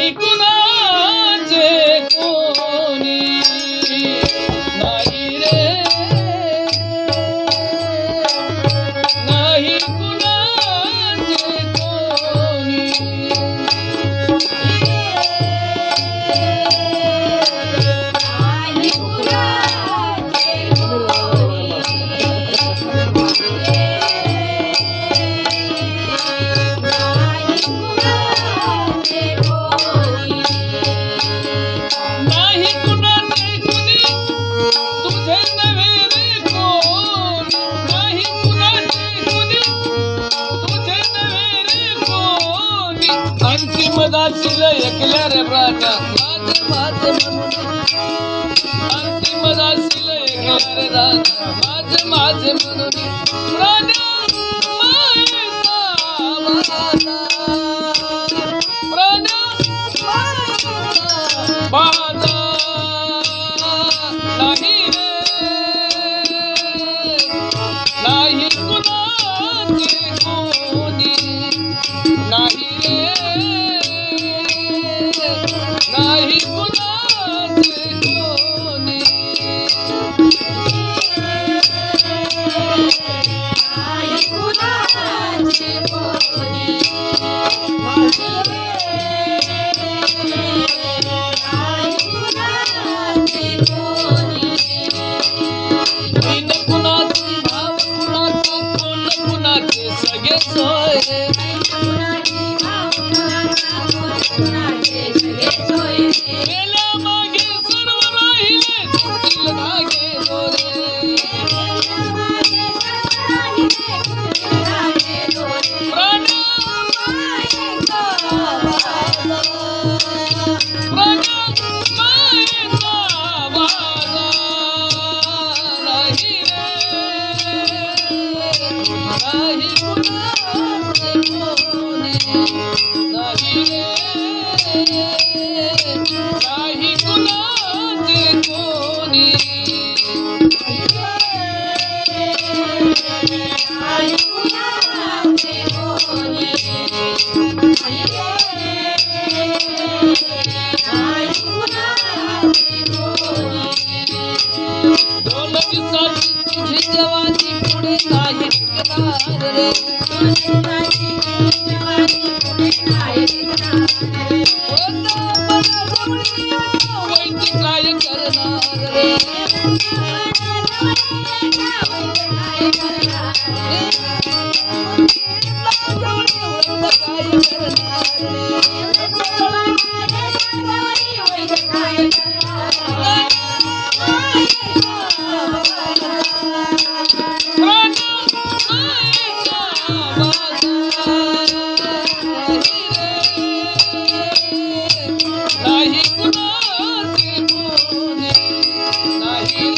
नाही कुणाचे कोणी नाही रे नाही कुणाचे कोणी अंतिमदासील एकल्या रे प्राणा माझ माझ म्हणून अंतिमदासील एकल्या रे राणा माझ माझ म्हणून प्राणा मायेचा वादा प्राणा वादा नाही रे नाही कुणाचे कोणी नाही रे नाही कुणाचे कोणी नाही कुणाचे कोणी बिन कुणाचे भाव कुणाचा कोण कुणाचे सगळे सोय गेल्या मागे सर्व राहिले तुझील धागे दोरे प्राणा मायेचा वादा प्राणा मायेचा वादा नाही रे नाही कुणाचे कोणी नाही रे नाही कुणाचे कोणी नाही कुणाचे कोणी नाही कुणाचे कोणी दोन दिवसाची तुझी जवानी पुढे नाही टिकणार रे वैती काय करणार रे नाही कुणाचे कोणी नाही नाही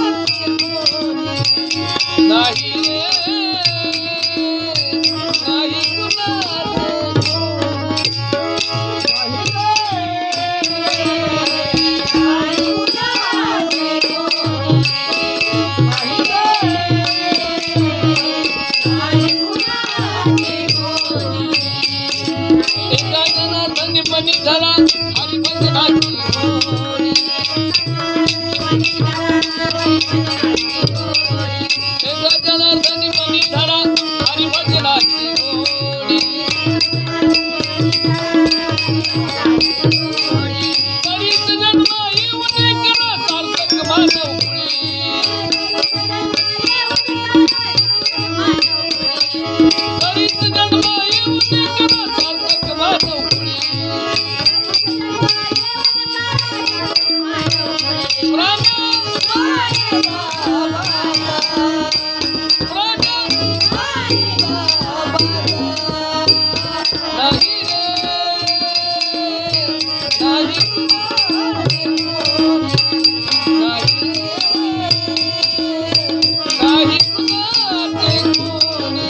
कुणाचे कोणी नाही नाही एका जनार्दनी मनी धरा हरिभजनाची गोडी एका जनार्दनी मनी धरा हरिभजनाची गोडी तरीच जन्म येऊन करा सार्थक मानव कुळी तरीच जन्म येऊन करा सार्थक मानव कुळी प्राणा नाही रे नाही नाही कुणाचे कोणी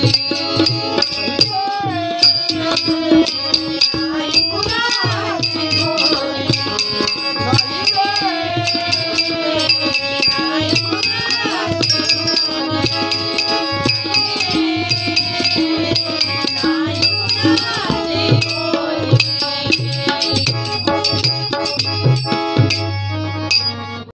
रे